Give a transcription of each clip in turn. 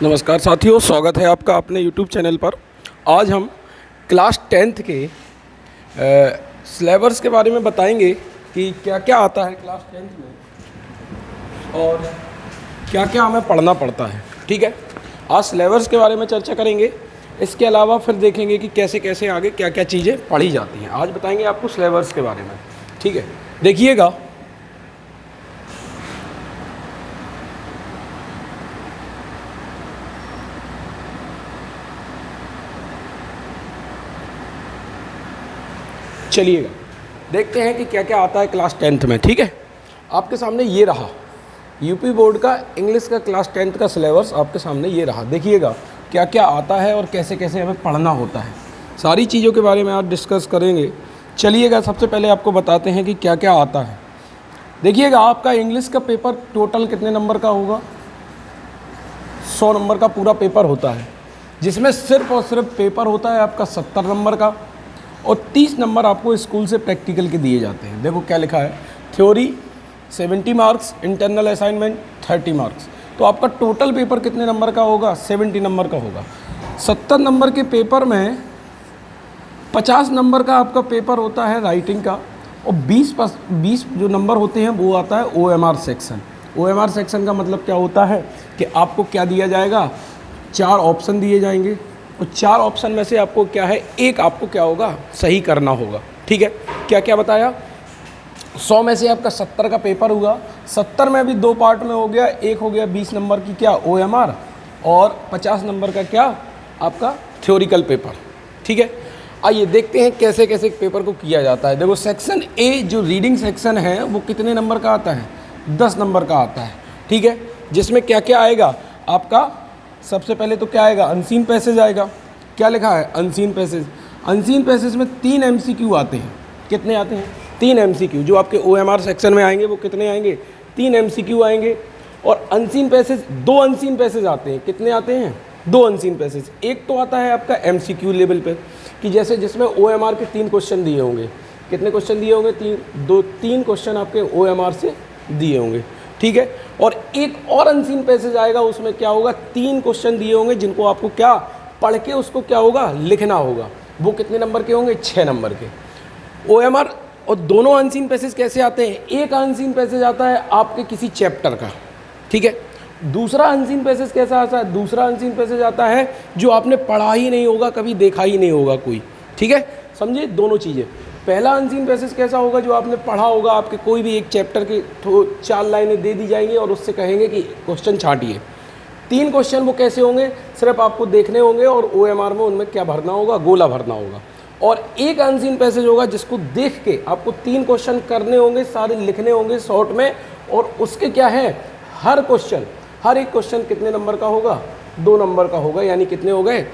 नमस्कार साथियों, स्वागत है आपका अपने YouTube चैनल पर। आज हम क्लास 10th के सिलेबस के बारे में बताएंगे कि क्या क्या आता है क्लास 10th में और क्या क्या हमें पढ़ना पड़ता है। ठीक है, आज सिलेबस के बारे में चर्चा करेंगे। इसके अलावा फिर देखेंगे कि कैसे कैसे आगे क्या क्या चीज़ें पढ़ी जाती हैं। आज बताएंगे आपको सिलेबस के बारे में। ठीक है, देखिएगा। चलिएगा देखते हैं कि क्या क्या आता है क्लास 10th में। ठीक है, आपके सामने ये रहा यूपी बोर्ड का इंग्लिश का क्लास 10th का सिलेबस। आपके सामने ये रहा, देखिएगा क्या क्या आता है और कैसे कैसे हमें पढ़ना होता है। सारी चीज़ों के बारे में आज डिस्कस करेंगे। चलिएगा, सबसे पहले आपको बताते हैं कि क्या क्या आता है। देखिएगा, आपका इंग्लिश का पेपर टोटल कितने नंबर का होगा? 100 नंबर का पूरा पेपर होता है, जिसमें सिर्फ और सिर्फ पेपर होता है आपका 70 नंबर का और 30 नंबर आपको स्कूल से प्रैक्टिकल के दिए जाते हैं। देखो क्या लिखा है, theory 70 marks, internal assignment 30 marks. तो आपका टोटल पेपर कितने नंबर का होगा? 70 नंबर का होगा। 70 नंबर के पेपर में 50 नंबर का आपका पेपर होता है राइटिंग का और 20 जो नंबर होते हैं वो आता है OMR सेक्शन। OMR सेक्शन का मतलब क्या होता है कि आपको क्या दिया जाएगा? 4 ऑप्शन दिए जाएंगे और 4 ऑप्शन में से आपको क्या है, एक आपको क्या होगा, सही करना होगा। ठीक है, क्या क्या बताया? 100 में से आपका 70 का पेपर हुआ। 70 में भी 2 पार्ट में हो गया। एक हो गया 20 नंबर की क्या OMR और 50 नंबर का क्या आपका थ्योरिकल पेपर। ठीक है, आइए देखते हैं कैसे कैसे पेपर को किया जाता है। देखो, सेक्शन ए जो रीडिंग सेक्शन है वो कितने नंबर का आता है? 10 नंबर का आता है। ठीक है, जिसमें क्या क्या आएगा आपका? सबसे पहले तो क्या आएगा? अनसीन पैसेज आएगा। क्या लिखा है? Unseen passage. अनसीन पैसेज में 3 MCQ आते हैं। कितने आते हैं? 3 MCQ। जो आपके OMR सेक्शन में आएंगे वो कितने आएंगे? 3 MCQ आएंगे। और अनसीन पैसेज 2 अनसीन पैसेज आते हैं। कितने आते हैं? 2 अनसीन पैसेज। एक तो आता है आपका MCQ लेवल पे, कि जैसे जिसमें OMR के 3 क्वेश्चन दिए होंगे। कितने क्वेश्चन दिए होंगे? 3 क्वेश्चन आपके OMR से दिए होंगे। ठीक है, और एक और अनसीन पैसेज आएगा, उसमें क्या होगा? 3 क्वेश्चन दिए होंगे जिनको आपको क्या पढ़ के उसको क्या होगा, लिखना होगा। वो कितने नंबर के होंगे? 6 नंबर के। OMR और दोनों अनसीन पैसेज कैसे आते हैं? एक अनसीन पैसेज आता है आपके किसी चैप्टर का। ठीक है, दूसरा अनसीन पैसेज कैसा आता है? दूसरा अनसीन पैसेज आता है जो आपने पढ़ा ही नहीं होगा, कभी देखा ही नहीं होगा कोई। ठीक है, समझिए दोनों चीज़ें। पहला अनसीन पैसेज कैसा होगा? जो आपने पढ़ा होगा, आपके कोई भी एक चैप्टर के 4 लाइनें दे दी जाएंगी और उससे कहेंगे कि क्वेश्चन छांटिए। 3 क्वेश्चन वो कैसे होंगे? सिर्फ आपको देखने होंगे और OMR में उनमें क्या भरना होगा? गोला भरना होगा। और एक अनसीन पैसेज होगा जिसको देख के आपको 3 क्वेश्चन करने होंगे, सारे लिखने होंगे शॉर्ट में। और उसके क्या है, हर एक क्वेश्चन कितने नंबर का होगा? 2 नंबर का होगा। यानी कितने हो गए?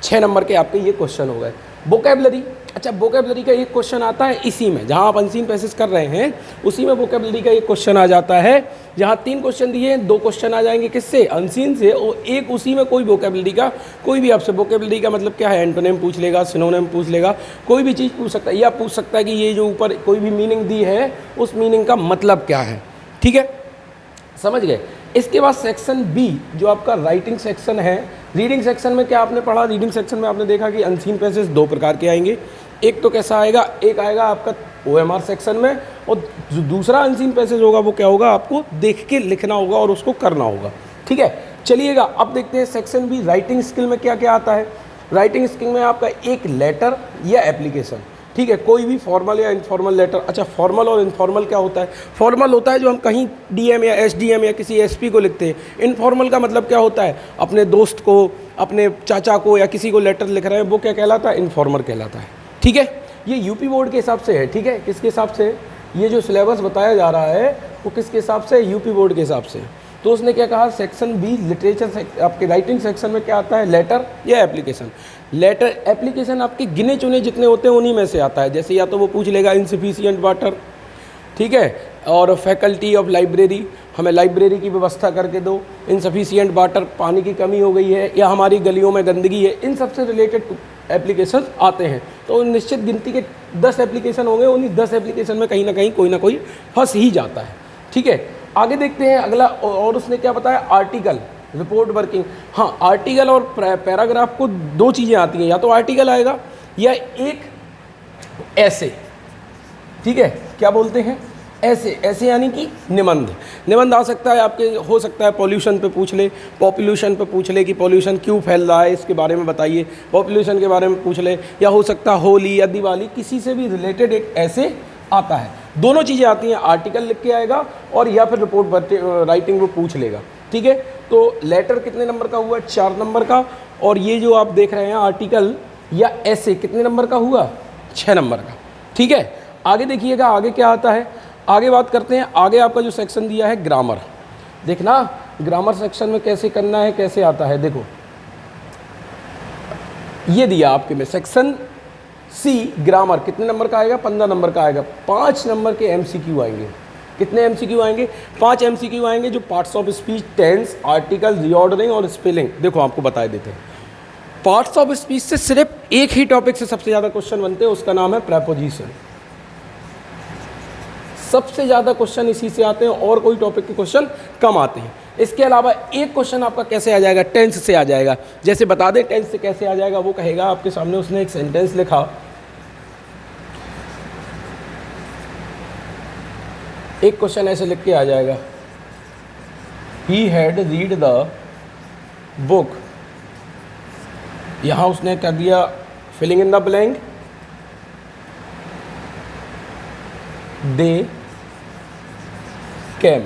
6 नंबर के आपके ये क्वेश्चन हो गए। वोकैबुलरी, अच्छा वोकैबुलरी का एक क्वेश्चन आता है इसी में, जहाँ आप अनसीन पैसेज कर रहे हैं उसी में वोकैबुलरी का एक क्वेश्चन आ जाता है। जहाँ 3 क्वेश्चन दिए हैं, 2 क्वेश्चन आ जाएंगे किससे? अनसीन से, और एक उसी में कोई वोकैबुलरी का, कोई भी आपसे वोकैबुलरी का मतलब क्या है, एंटोनिम पूछ लेगा, सिनोनिम पूछ लेगा, कोई भी चीज़ पूछ सकता है। या पूछ सकता है कि ये जो ऊपर कोई भी मीनिंग दी है उस मीनिंग का मतलब क्या है। ठीक है, समझ गए। इसके बाद सेक्शन बी जो आपका राइटिंग सेक्शन है। रीडिंग सेक्शन में क्या आपने पढ़ा? रीडिंग सेक्शन में आपने देखा कि अनसीन पैसेज 2 प्रकार के आएंगे। एक तो कैसा आएगा, एक आएगा आपका OMR सेक्शन में, और जो दूसरा अनसीन पैसेज होगा वो क्या होगा, आपको देख के लिखना होगा और उसको करना होगा। ठीक है, चलिएगा अब देखते हैं सेक्शन बी राइटिंग स्किल में क्या क्या आता है। राइटिंग स्किल में आपका एक लेटर या एप्लीकेशन। ठीक है, कोई भी फॉर्मल या इनफॉर्मल लेटर। अच्छा, फॉर्मल और इनफॉर्मल क्या होता है? फॉर्मल होता है जो हम कहीं DM या SDM या किसी SP को लिखते हैं। इनफॉर्मल का मतलब क्या होता है? अपने दोस्त को, अपने चाचा को या किसी को लेटर लिख रहे हैं, वो क्या कहलाता है? इनफॉर्मल कहलाता है। ठीक है, ये यूपी बोर्ड के हिसाब से है। ठीक है, किसके हिसाब से? ये जो सिलेबस बताया जा रहा है वो किसके हिसाब से? यूपी बोर्ड के हिसाब से। तो उसने क्या कहा, सेक्शन बी लिटरेचर आपके राइटिंग सेक्शन में क्या आता है? लेटर या एप्लीकेशन। लेटर, एप्लीकेशन आपके गिने चुने जितने होते हैं उन्हीं में से आता है। जैसे या तो वो पूछ लेगा इनसफिशिएंट वाटर, ठीक है, और फैकल्टी ऑफ लाइब्रेरी, हमें लाइब्रेरी की व्यवस्था करके दो। इनसफिशिएंट वाटर, पानी की कमी हो गई है, या हमारी गलियों में गंदगी है। इन सबसे रिलेटेड एप्लीकेशन आते हैं। तो निश्चित गिनती के 10 एप्लीकेशन होंगे, उन्हीं 10 एप्लीकेशन में कहीं ना कोई फंस ही जाता है। ठीक है, आगे देखते हैं अगला। और उसने क्या बताया? आर्टिकल। Report working. हाँ, आर्टिकल और पैराग्राफ को दो चीज़ें आती हैं, या तो आर्टिकल आएगा या एक ऐसे, ठीक है, क्या बोलते हैं ऐसे, ऐसे यानी कि निबंध। निबंध आ सकता है आपके, हो सकता है पॉल्यूशन पे पूछ ले, पॉपुलेशन पे पूछ ले कि पॉल्यूशन क्यों फैल रहा है इसके बारे में बताइए, पॉपुलेशन के बारे में पूछ ले, या हो सकता है होली या दिवाली, किसी से भी रिलेटेड एक ऐसे आता है। दोनों चीज़ें आती हैं, आर्टिकल लिख के आएगा और या फिर रिपोर्ट राइटिंग वो पूछ लेगा, ठीक है। तो लेटर कितने नंबर का हुआ, 4 नंबर का, और ये जो आप देख रहे हैं आर्टिकल या ऐसे कितने नंबर का हुआ, 6 नंबर का, ठीक है। आगे देखिएगा आगे क्या आता है, आगे बात करते हैं। आगे आपका जो सेक्शन दिया है ग्रामर, देखना ग्रामर सेक्शन में कैसे करना है, कैसे आता है। देखो ये दिया आपके में सेक्शन सी ग्रामर, कितने नंबर का आएगा, 15 नंबर का आएगा। 5 नंबर के एमसीक्यू आएंगे। कितने एमसीक्यू आएंगे, 5 एमसीक्यू आएंगे, जो parts of speech, tense, article, reordering और स्पेलिंग। देखो आपको बता देते हैं, पार्ट्स ऑफ स्पीच से सिर्फ एक ही टॉपिक से सबसे ज़्यादा क्वेश्चन बनते हैं, उसका नाम है प्रेपोजिशन। सबसे ज़्यादा क्वेश्चन इसी से आते हैं और कोई टॉपिक के क्वेश्चन कम आते हैं। इसके अलावा एक क्वेश्चन आपका कैसे आ जाएगा, टेंस से आ जाएगा। जैसे बता दें टेंस से कैसे आ जाएगा, वो कहेगा आपके सामने, उसने एक सेंटेंस लिखा, एक क्वेश्चन ऐसे लिख के आ जाएगा, he had read the book. यहां उसने क्या दिया, filling in the blank, they came.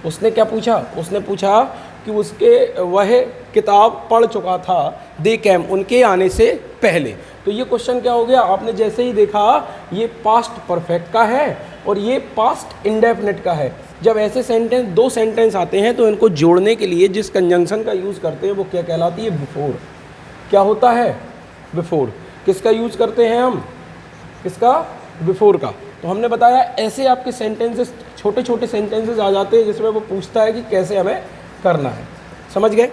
उसने क्या पूछा, उसने पूछा कि उसके वह किताब पढ़ चुका था, दे कैम, उनके आने से पहले। तो ये क्वेश्चन क्या हो गया, आपने जैसे ही देखा ये पास्ट परफेक्ट का है और ये पास्ट इंडेफिनिट का है। जब ऐसे सेंटेंस, दो सेंटेंस आते हैं तो इनको जोड़ने के लिए जिस कंजंक्शन का यूज़ करते हैं वो क्या कहलाती है, बिफोर। क्या होता है, बिफोर। किसका यूज़ करते हैं हम, किसका, बिफोर का। तो हमने बताया ऐसे आपके सेंटेंसेस, छोटे छोटे सेंटेंसेस आ जाते हैं जिसमें वो पूछता है कि कैसे हमें करना है। समझ गए,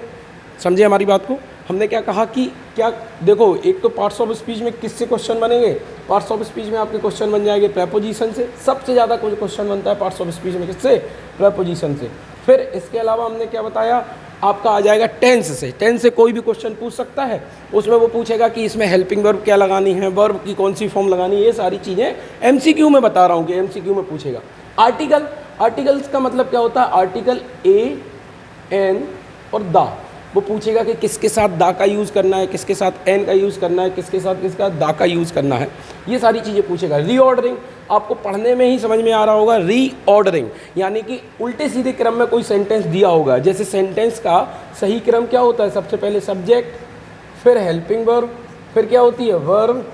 समझे हमारी बात को। हमने क्या कहा कि क्या, देखो एक तो पार्ट्स ऑफ स्पीच में किससे क्वेश्चन बनेंगे, पार्ट्स ऑफ स्पीच में आपके क्वेश्चन बन जाएंगे प्रेपोजिशन से। सबसे ज़्यादा कोई क्वेश्चन बनता है पार्ट्स ऑफ स्पीच में किससे, प्रेपोजिशन से। फिर इसके अलावा हमने क्या बताया, आपका आ जाएगा टेंस से। टेंस से कोई भी क्वेश्चन पूछ सकता है, उसमें वो पूछेगा कि इसमें हेल्पिंग वर्ब क्या लगानी है, वर्ब की कौन सी फॉर्म लगानी है, ये सारी चीज़ें एमसीक्यू में बता रहा हूँ कि एमसीक्यू में पूछेगा। आर्टिकल, आर्टिकल्स का मतलब क्या होता है, आर्टिकल ए, एन और दा। वो पूछेगा कि किसके साथ दा का यूज़ करना है, किसके साथ एन का यूज़ करना है, किसके साथ किसका दा का यूज़ करना है, ये सारी चीज़ें पूछेगा। रीऑर्डरिंग, आपको पढ़ने में ही समझ में आ रहा होगा, रीऑर्डरिंग यानी कि उल्टे सीधे क्रम में कोई सेंटेंस दिया होगा। जैसे सेंटेंस का सही क्रम क्या होता है, सबसे पहले सब्जेक्ट, फिर हेल्पिंग वर्ब, फिर क्या होती है वर्ब,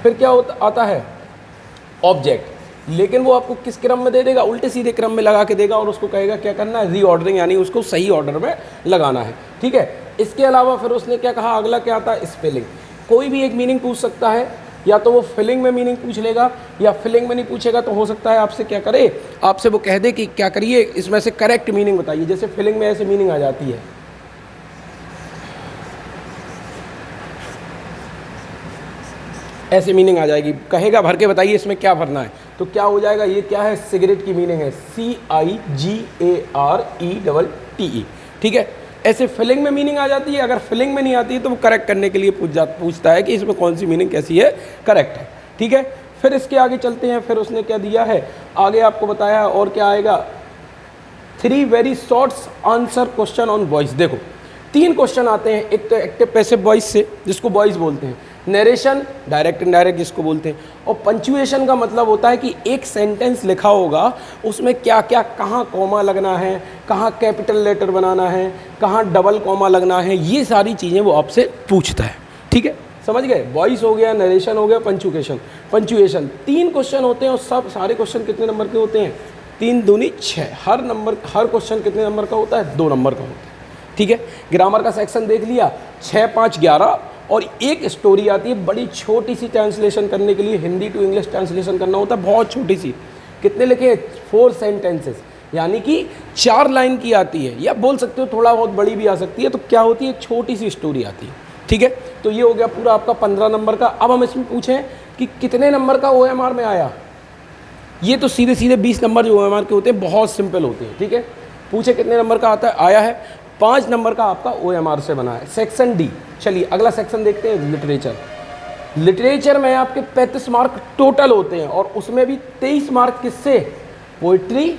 फिर क्या होता आता है ऑब्जेक्ट। लेकिन वो आपको किस क्रम में दे देगा, उल्टे सीधे क्रम में लगा के देगा और उसको कहेगा क्या करना है, रीऑर्डरिंग, यानी उसको सही ऑर्डर में लगाना है, ठीक है। इसके अलावा फिर उसने क्या कहा, अगला क्या आता है, स्पेलिंग। कोई भी एक मीनिंग पूछ सकता है, या तो वो फिलिंग में मीनिंग पूछ लेगा, या फिलिंग में नहीं पूछेगा तो हो सकता है आपसे क्या करे, आपसे वो कह दे कि क्या करिए, इसमें से करेक्ट मीनिंग बताइए। जैसे फिलिंग में ऐसे मीनिंग आ जाती है, ऐसे मीनिंग आ जाएगी, कहेगा भर के बताइए इसमें क्या भरना है, तो क्या हो जाएगा, ये क्या है, सिगरेट की मीनिंग है CIGARETTE, ठीक है। ऐसे फिलिंग में मीनिंग आ जाती है। अगर फिलिंग में नहीं आती है तो वो करेक्ट करने के लिए पूछता है कि इसमें कौन सी मीनिंग कैसी है, करेक्ट है, ठीक है। फिर इसके आगे चलते हैं, फिर उसने क्या दिया है, आगे आपको बताया और क्या आएगा, 3 very shorts answer question on voice. देखो 3 क्वेश्चन आते हैं, एक तो एक्टिव पैसिव वॉइस से, जिसको वॉइस बोलते हैं, नरेशन, डायरेक्ट इनडायरेक्ट जिसको बोलते हैं, और पंचुएशन का मतलब होता है कि एक सेंटेंस लिखा होगा उसमें क्या क्या, कहाँ कॉमा लगना है, कहाँ कैपिटल लेटर बनाना है, कहाँ डबल कॉमा लगना है, ये सारी चीज़ें वो आपसे पूछता है, ठीक है। समझ गए, वॉइस हो गया, नरेशन हो गया, पंचुएशन। 3 क्वेश्चन होते हैं और सब सारे क्वेश्चन कितने नंबर के होते हैं, 3 दूनी 6। हर क्वेश्चन कितने नंबर का होता है, 2 नंबर का होता है, ठीक है। ग्रामर का सेक्शन देख लिया, 6, 5, 11, और एक स्टोरी आती है बड़ी छोटी सी, ट्रांसलेशन करने के लिए हिंदी टू इंग्लिश ट्रांसलेशन करना होता है, बहुत छोटी सी। कितने लिखे, 4 सेंटेंसेस, यानी कि 4 लाइन की आती है, या बोल सकते हो थोड़ा बहुत बड़ी भी आ सकती है। तो क्या होती है, एक छोटी सी स्टोरी आती है, ठीक है। तो ये हो गया पूरा आपका 15 नंबर का। अब हम इसमें पूछें कि कितने नंबर का OMR में आया, ये तो सीधे सीधे 20 नंबर जो OMR के होते हैं बहुत सिंपल होते हैं, ठीक है। पूछे कितने नंबर का आता है, आया है। 5 नंबर का आपका OMR से बना है। सेक्शन डी, चलिए अगला सेक्शन देखते हैं, लिटरेचर। लिटरेचर में आपके 35 मार्क टोटल होते हैं और उसमें भी 23 मार्क किससे, पोइट्री,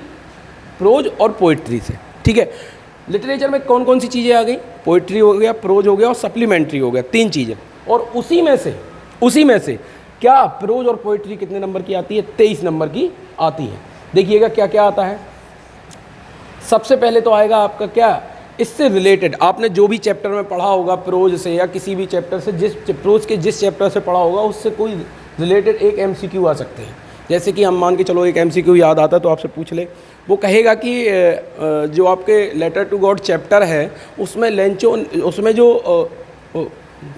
प्रोज और पोइट्री से, ठीक है। लिटरेचर में कौन कौन सी चीज़ें आ गई, पोइट्री हो गया, प्रोज हो गया और सप्लीमेंट्री हो गया, 3 चीज़ें। और उसी में से क्या प्रोज और पोइट्री कितने नंबर की आती है, 23 नंबर की आती है। देखिएगा क्या क्या आता है। सबसे पहले तो आएगा आपका क्या, इससे रिलेटेड आपने जो भी चैप्टर में पढ़ा होगा प्रोज से या किसी भी चैप्टर से, जिस प्रोज के जिस चैप्टर से पढ़ा होगा उससे कोई रिलेटेड एक MCQ आ सकते हैं। जैसे कि हम मान के चलो एक MCQ याद आता है तो आपसे पूछ ले, वो कहेगा कि जो आपके लेटर टू गॉड चैप्टर है उसमें उसमें जो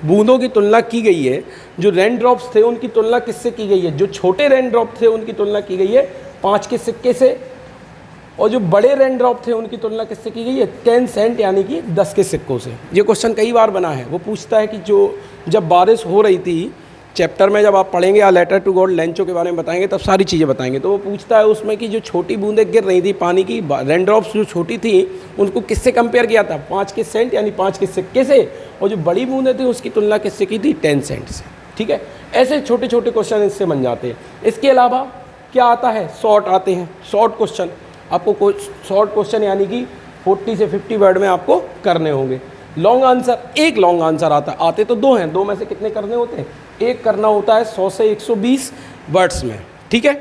बूंदों की तुलना की गई है, जो रेन ड्रॉप्स थे उनकी तुलना किससे की गई है, जो छोटे रेन ड्रॉप थे उनकी तुलना की गई है 5 के सिक्के से, और जो बड़े रेन ड्रॉप थे उनकी तुलना किससे की गई है, 10 सेंट यानी कि 10 के सिक्कों से। ये क्वेश्चन कई बार बना है। वो पूछता है कि जब बारिश हो रही थी, चैप्टर में जब आप पढ़ेंगे या लेटर टू गॉड लेंचो के बारे में बताएंगे तब सारी चीज़ें बताएंगे, तो वो पूछता है उसमें कि जो छोटी बूंदें गिर रही थी पानी की, रेन ड्रॉप्स जो छोटी थी उनको किससे कंपेयर किया था, 5 के सेंट यानी 5 के सिक्के से, और जो बड़ी बूंदें थी उसकी तुलना किससे की थी, 10 सेंट से, ठीक है। ऐसे छोटे छोटे क्वेश्चन इससे बन जाते हैं। इसके अलावा क्या आता है, शॉर्ट आते हैं, शॉर्ट क्वेश्चन। आपको कोई शॉर्ट क्वेश्चन यानी कि 40 से 50 वर्ड में आपको करने होंगे। लॉन्ग आंसर, एक लॉन्ग आंसर आता है, आते तो 2 हैं, 2 में से कितने करने होते हैं, एक करना होता है 100 से 120 वर्ड्स में, ठीक है।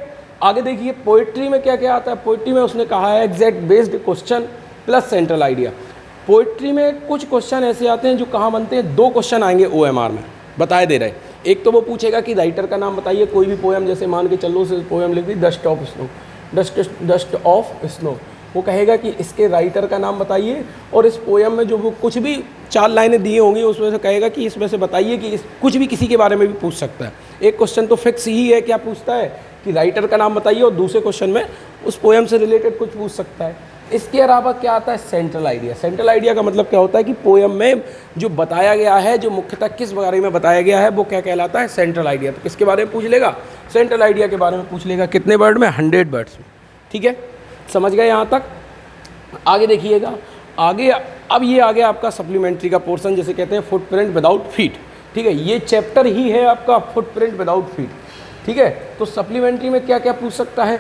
आगे देखिए पोइट्री में क्या क्या आता है। पोइट्री में उसने कहा है exact based question plus central idea. Poetry में कुछ क्वेश्चन ऐसे आते हैं जो कहाँ बनते हैं, 2 क्वेश्चन आएंगे OMR में, बताए दे रहे। एक तो वो पूछेगा कि राइटर का नाम बताइए, कोई भी पोएम, जैसे मान के चलो से पोएम लिख दी dust of snow, dust of snow, वो कहेगा कि इसके राइटर का नाम बताइए, और इस पोएम में जो वो कुछ भी 4 लाइनें दी होंगी उसमें से कहेगा कि इसमें से बताइए कि कुछ भी किसी के बारे में भी पूछ सकता है। एक क्वेश्चन तो फिक्स ही है, क्या पूछता है कि राइटर का नाम बताइए, और दूसरे क्वेश्चन में उस पोएम से रिलेटेड कुछ पूछ सकता है। इसके अलावा क्या आता है, सेंट्रल आइडिया। सेंट्रल आइडिया का मतलब क्या होता है कि पोएम में जो बताया गया है, जो मुख्यतः किस बारे में बताया गया है, वो क्या कहलाता है, सेंट्रल आइडिया। तो किसके बारे में पूछ लेगा, सेंट्रल आइडिया के बारे में पूछ लेगा। कितने वर्ड में, 100 वर्ड्स में, ठीक है। समझ गए यहाँ तक। आगे देखिएगा, आगे अब ये आ गया आपका सप्लीमेंट्री का पोर्शन, जैसे कहते हैं फुटप्रिंट विदाउट फीट, ठीक है। ये चैप्टर ही है आपका फुटप्रिंट विदाउट फीट, ठीक है। तो सप्लीमेंट्री में क्या क्या पूछ सकता है,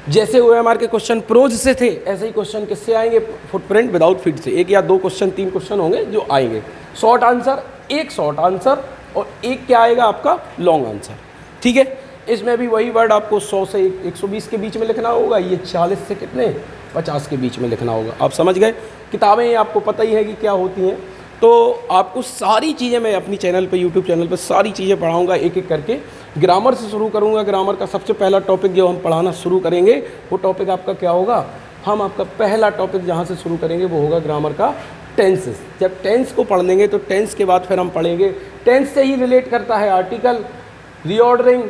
जैसे OMR के क्वेश्चन प्रोज से थे, ऐसे ही क्वेश्चन किससे आएंगे, फुटप्रिंट विदाउट फीट से। 1 या 2 क्वेश्चन, 3 क्वेश्चन होंगे जो आएंगे। शॉर्ट आंसर, एक शॉर्ट आंसर और एक क्या आएगा आपका लॉन्ग आंसर, ठीक है। इसमें भी वही वर्ड आपको 100 से 120 के बीच में लिखना होगा, ये 40 से कितने 50 के बीच में लिखना होगा। आप समझ गए। किताबें आपको पता ही है कि क्या होती हैं, तो आपको सारी चीज़ें मैं अपनी चैनल पे, यूट्यूब चैनल पे सारी चीज़ें पढ़ाऊंगा एक एक करके। ग्रामर से शुरू करूंगा। ग्रामर का सबसे पहला टॉपिक जो हम पढ़ाना शुरू करेंगे वो टॉपिक आपका क्या होगा, हम आपका पहला टॉपिक जहाँ से शुरू करेंगे वो होगा ग्रामर का टेंसेस। जब टेंस को पढ़ लेंगे तो टेंस के बाद फिर हम पढ़ेंगे, टेंस से ही रिलेट करता है आर्टिकल, रीऑर्डरिंग,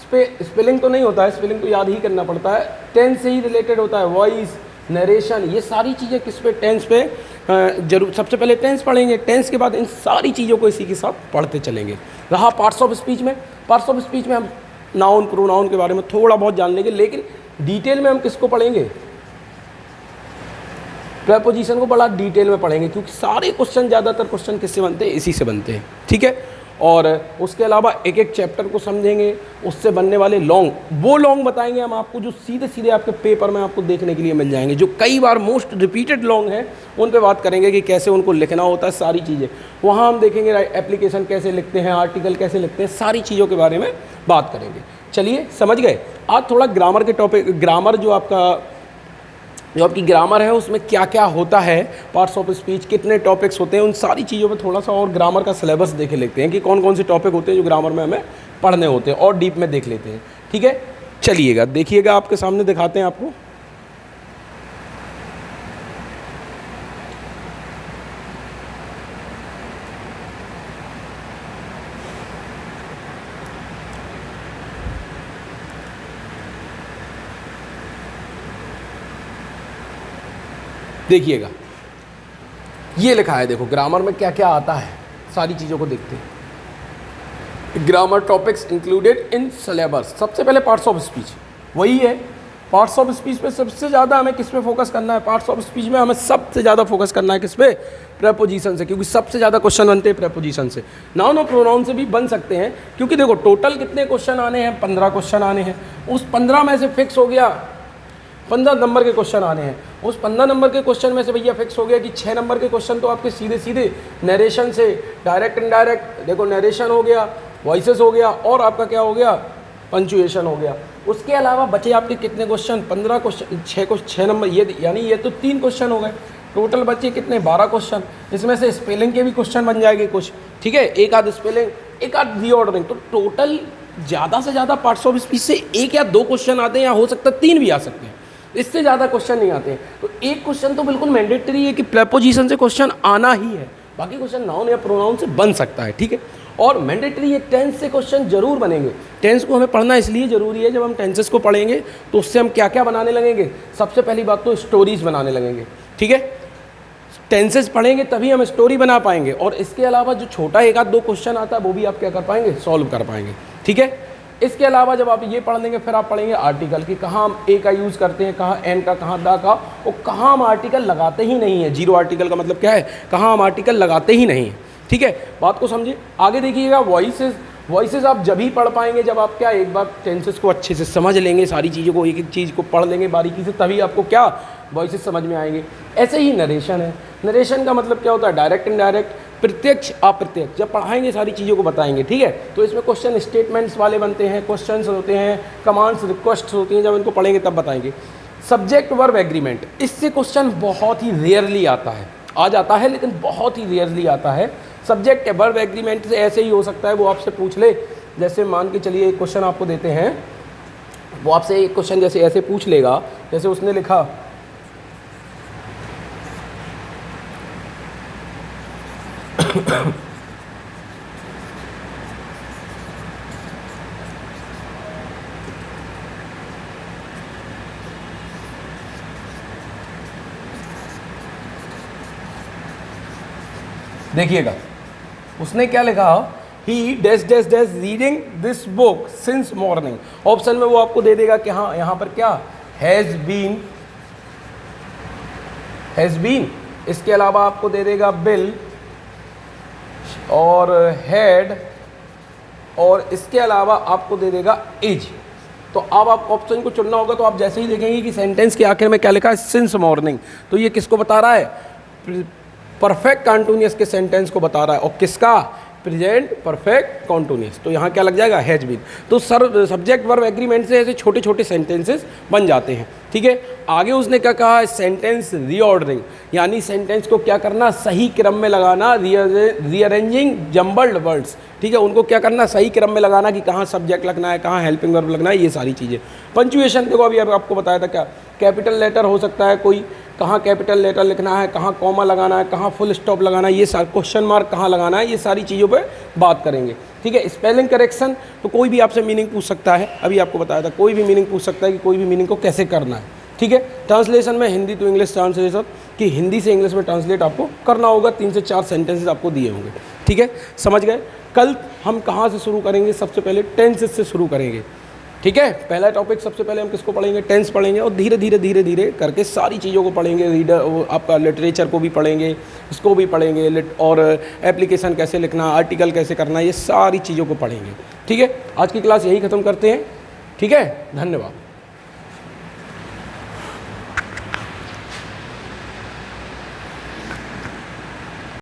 स्पेलिंग तो नहीं होता है, स्पेलिंग तो याद ही करना पड़ता है। टेंस से ही रिलेटेड होता है वॉइस, नरेशन, ये सारी चीज़ें किस पे, टेंस पे जरूर। सबसे पहले टेंस पढ़ेंगे, टेंस के बाद इन सारी चीज़ों को इसी के साथ पढ़ते चलेंगे। रहा पार्ट्स ऑफ स्पीच में, पार्ट्स ऑफ स्पीच में हम नाउन प्रोनाउन के बारे में थोड़ा बहुत जान लेंगे, लेकिन डिटेल में हम किसको पढ़ेंगे, प्रेपोजिशन को बड़ा डिटेल में पढ़ेंगे, क्योंकि सारे क्वेश्चन, ज़्यादातर क्वेश्चन किससे बनते हैं, इसी से बनते हैं, ठीक है। और उसके अलावा एक एक चैप्टर को समझेंगे, उससे बनने वाले लॉन्ग, वो लॉन्ग बताएंगे हम आपको जो सीधे सीधे आपके पेपर में आपको देखने के लिए मिल जाएंगे, जो कई बार मोस्ट रिपीटेड लॉन्ग हैं, उन पे बात करेंगे कि कैसे उनको लिखना होता है, सारी चीज़ें वहाँ हम देखेंगे। एप्लीकेशन कैसे लिखते हैं, आर्टिकल कैसे लिखते हैं, सारी चीज़ों के बारे में बात करेंगे। चलिए समझ गए। आज थोड़ा ग्रामर के टॉपिक, ग्रामर जो आपकी ग्रामर है उसमें क्या क्या होता है, पार्ट्स ऑफ स्पीच, कितने टॉपिक्स होते हैं, उन सारी चीज़ों पे थोड़ा सा और ग्रामर का सिलेबस देख लेते हैं कि कौन कौन से टॉपिक होते हैं जो ग्रामर में हमें पढ़ने होते हैं, और डीप में देख लेते हैं, ठीक है। चलिएगा, देखिएगा, आपके सामने दिखाते हैं आपको। देखिएगा, ये लिखा है, देखो ग्रामर में क्या क्या आता है, सारी चीज़ों को देखते हैं। Grammar topics included in syllabus. सबसे पहले पार्ट्स ऑफ स्पीच, वही है पार्ट्स ऑफ स्पीच पे सबसे ज़्यादा हमें किस पे फोकस करना है? पार्ट्स ऑफ स्पीच में हमें सबसे ज़्यादा फोकस करना है किस पे? प्रेपोजिशन से, क्योंकि सबसे ज़्यादा क्वेश्चन बनते हैं प्रेपोजिशन से। नाउन और प्रोनाउन से भी बन सकते हैं, क्योंकि देखो टोटल कितने क्वेश्चन आने हैं? 15 क्वेश्चन आने हैं। उस 15 में से फिक्स हो गया 15 नंबर के क्वेश्चन आने हैं। उस 15 नंबर के क्वेश्चन में से भैया फिक्स हो गया कि 6 नंबर के क्वेश्चन तो आपके सीधे सीधे नरेशन से, डायरेक्ट इनडायरेक्ट, देखो नरेशन हो गया, वॉइसेस हो गया, और आपका क्या हो गया? पंचुएशन हो गया। उसके अलावा बचे आपके कितने क्वेश्चन? 15 क्वेश्चन, 6 नंबर, ये यानी ये तो 3 क्वेश्चन हो गए। टोटल बचे कितने? 12 क्वेश्चन। इसमें से स्पेलिंग के भी क्वेश्चन बन जाएंगे कुछ, ठीक है, एक आध स्पेलिंग, एक आध रीऑर्डरिंग। तो टोटल ज़्यादा से ज़्यादा पार्ट्स ऑफ स्पीच से 1 या 2 क्वेश्चन आते हैं, या हो सकता है 3 भी आ सकते हैं, इससे ज़्यादा क्वेश्चन नहीं आते हैं। तो एक क्वेश्चन तो बिल्कुल मैंडेटरी है कि प्रेपोजिशन से क्वेश्चन आना ही है, बाकी क्वेश्चन नाउन या प्रोनाउन से बन सकता है, ठीक है। और मैंडेटरी ये टेंस से क्वेश्चन जरूर बनेंगे। टेंस को हमें पढ़ना इसलिए ज़रूरी है, जब हम टेंसेस को पढ़ेंगे तो उससे हम क्या क्या बनाने लगेंगे? सबसे पहली बात तो स्टोरीज बनाने लगेंगे, ठीक है। टेंसेस पढ़ेंगे तभी हम स्टोरी बना पाएंगे, और इसके अलावा जो छोटा 1 आध 2 क्वेश्चन आता है वो भी आप क्या कर पाएंगे? सॉल्व कर पाएंगे, ठीक है। इसके अलावा जब आप ये पढ़ लेंगे, फिर आप पढ़ेंगे आर्टिकल कि कहाँ हम ए का यूज़ करते हैं, कहाँ एन का, कहाँ दा का, और कहाँ हम आर्टिकल लगाते ही नहीं है। जीरो आर्टिकल का मतलब क्या है? कहाँ हम आर्टिकल लगाते ही नहीं है, ठीक है। बात को समझिए। आगे देखिएगा, वॉइसेस आप जब ही पढ़ पाएंगे जब आप क्या एक बार टेंसेस को अच्छे से समझ लेंगे, सारी चीज़ों को, एक एक चीज़ को पढ़ लेंगे बारीकी से, तभी आपको क्या वॉइसेस समझ में आएंगे। ऐसे ही नरेशन है। नरेशन का मतलब क्या होता है? डायरेक्ट इनडायरेक्ट, प्रत्यक्ष अप्रत्यक्ष। जब पढ़ाएंगे सारी चीज़ों को बताएंगे, ठीक है। तो इसमें क्वेश्चन स्टेटमेंट्स वाले बनते हैं, क्वेश्चंस होते हैं, कमांड्स, रिक्वेस्ट होती हैं। जब इनको पढ़ेंगे तब बताएंगे। सब्जेक्ट वर्ब एग्रीमेंट, इससे क्वेश्चन बहुत ही रेयरली आता है, आ जाता है लेकिन बहुत ही रेयरली आता है। सब्जेक्ट वर्ब एग्रीमेंट से ऐसे ही हो सकता है, वो आपसे पूछ ले, जैसे मान के चलिए एक क्वेश्चन आपको देते हैं, वो आपसे एक क्वेश्चन जैसे ऐसे पूछ लेगा, जैसे उसने लिखा देखिएगा उसने क्या लिखा? ही dash dash dash reading this book since morning. Option में वो आपको दे देगा कि हाँ यहाँ पर क्या हैज़ बीन। इसके अलावा आपको दे देगा बिल और हेड, और इसके अलावा आपको दे देगा एज। तो अब आप ऑप्शन को चुनना होगा, तो आप जैसे ही देखेंगे कि सेंटेंस के आखिर में क्या लिखा है? Since morning. तो ये किसको बता रहा है? परफेक्ट कॉन्टिन्यूअस के सेंटेंस को बता रहा है, और किसका? Present perfect continuous. तो यहाँ क्या लग जाएगा? Has been. तो सब्जेक्ट वर्ब एग्रीमेंट से ऐसे छोटे छोटे सेंटेंसेस बन जाते हैं, ठीक है। आगे उसने क्या कहा? सेंटेंस रीऑर्डरिंग, यानी सेंटेंस को क्या करना? सही क्रम में लगाना, रीअरेंजिंग जम्बल्ड वर्ड्स, ठीक है। उनको क्या करना? सही क्रम में लगाना कि कहाँ सब्जेक्ट लगना है, कहाँ हेल्पिंग वर्ब लगना है, ये सारी चीज़ें। पंचुएशन देखो, अभी आपको बताया था क्या, कैपिटल लेटर हो सकता है कोई, कहाँ कैपिटल लेटर लिखना है, कहाँ कॉमा लगाना है, कहाँ फुल स्टॉप लगाना है, ये सारे क्वेश्चन मार्क कहाँ लगाना है, ये सारी चीज़ों पे बात करेंगे, ठीक है। स्पेलिंग करेक्शन, तो कोई भी आपसे मीनिंग पूछ सकता है, अभी आपको बताया था, कोई भी मीनिंग पूछ सकता है कि कोई भी मीनिंग को कैसे करना है, ठीक है। ट्रांसलेशन में हिंदी टू इंग्लिश ट्रांसलेशन, कि हिंदी से इंग्लिश में ट्रांसलेट आपको करना होगा, 3 से 4 सेंटेंसेस आपको दिए होंगे, ठीक है, समझ गए। कल हम कहाँ से शुरू करेंगे? सबसे पहले टेंसेस से शुरू करेंगे, ठीक है। पहला टॉपिक सबसे पहले हम किसको पढ़ेंगे? टेंस पढ़ेंगे, और धीरे धीरे करके सारी चीज़ों को पढ़ेंगे। रीडर आपका लिटरेचर को भी पढ़ेंगे, इसको भी पढ़ेंगे, और एप्लीकेशन कैसे लिखना, आर्टिकल कैसे करना, ये सारी चीज़ों को पढ़ेंगे, ठीक है। आज की क्लास यही ख़त्म करते हैं, ठीक है। धन्यवाद।